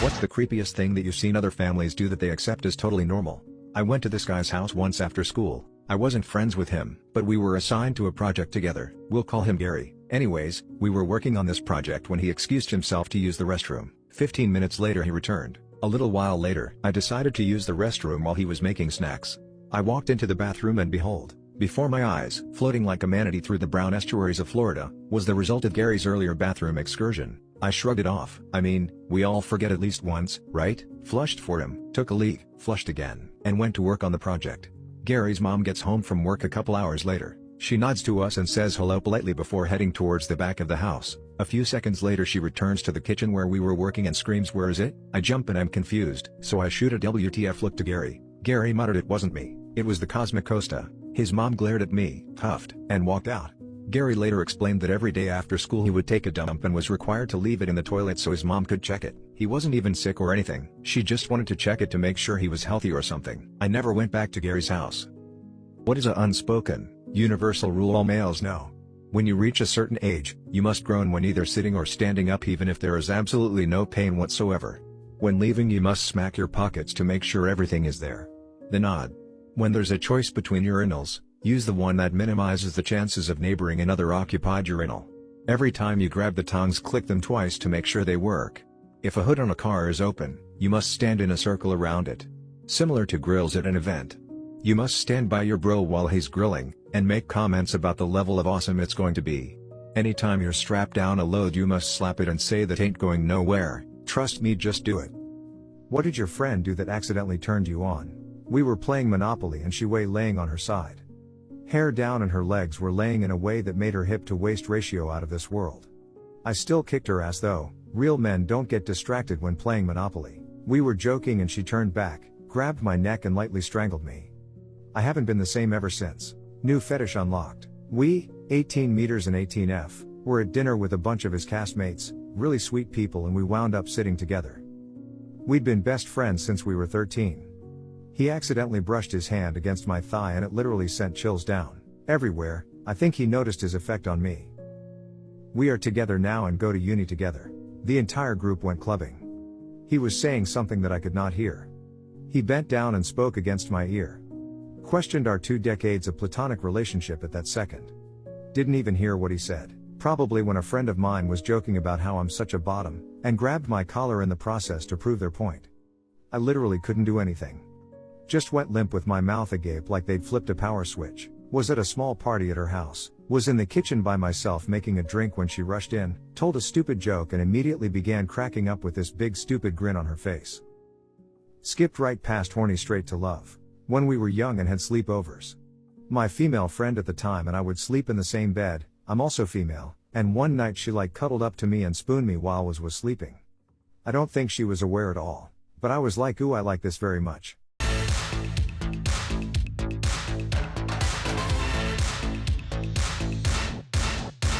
What's the creepiest thing that you've seen other families do that they accept as totally normal? I went to this guy's house once after school. I wasn't friends with him, but we were assigned to a project together. We'll call him Gary. Anyways, we were working on this project when he excused himself to use the restroom. 15 minutes later he returned. A little while later, I decided to use the restroom while he was making snacks. I walked into the bathroom and behold, before my eyes, floating like a manatee through the brown estuaries of Florida, was the result of Gary's earlier bathroom excursion. I shrugged it off. I mean, we all forget at least once, right? Flushed for him, took a leak, flushed again, and went to work on the project. Gary's mom gets home from work a couple hours later. She nods to us and says hello politely before heading towards the back of the house. A few seconds later she returns to the kitchen where we were working and screams, "Where is it?" I jump and I'm confused, so I shoot a WTF look to Gary. Gary muttered, "It wasn't me, it was the Cosmic Costa." His mom glared at me, huffed, and walked out. Gary later explained that every day after school he would take a dump and was required to leave it in the toilet so his mom could check it. He wasn't even sick or anything, she just wanted to check it to make sure he was healthy or something. I never went back to Gary's house. What is a unspoken, universal rule all males know? When you reach a certain age, you must groan when either sitting or standing up even if there is absolutely no pain whatsoever. When leaving you must smack your pockets to make sure everything is there. The nod. When there's a choice between urinals, use the one that minimizes the chances of neighboring another occupied urinal. Every time you grab the tongs, click them twice to make sure they work. If a hood on a car is open, you must stand in a circle around it. Similar to grills at an event. You must stand by your bro while he's grilling, and make comments about the level of awesome it's going to be. Anytime you're strapped down a load you must slap it and say that ain't going nowhere, trust me, just do it. What did your friend do that accidentally turned you on? We were playing Monopoly and she was laying on her side. Hair down and her legs were laying in a way that made her hip to waist ratio out of this world. I still kicked her ass though. Real men don't get distracted when playing Monopoly. We were joking and she turned back, grabbed my neck and lightly strangled me. I haven't been the same ever since. New fetish unlocked. We, 18 meters and 18F, were at dinner with a bunch of his castmates, really sweet people, and we wound up sitting together. We'd been best friends since we were 13. He accidentally brushed his hand against my thigh and it literally sent chills down everywhere. I think he noticed his effect on me. We are together now and go to uni together. The entire group went clubbing. He was saying something that I could not hear. He bent down and spoke against my ear. Questioned our 2 decades of platonic relationship at that second. Didn't even hear what he said. Probably when a friend of mine was joking about how I'm such a bottom, and grabbed my collar in the process to prove their point. I literally couldn't do anything. Just went limp with my mouth agape like they'd flipped a power switch. Was at a small party at her house. Was in the kitchen by myself making a drink when she rushed in, told a stupid joke and immediately began cracking up with this big stupid grin on her face. Skipped right past horny straight to love. When we were young and had sleepovers. My female friend at the time and I would sleep in the same bed. I'm also female, and one night she cuddled up to me and spooned me while was sleeping. I don't think she was aware at all, but I was like, ooh, I like this very much.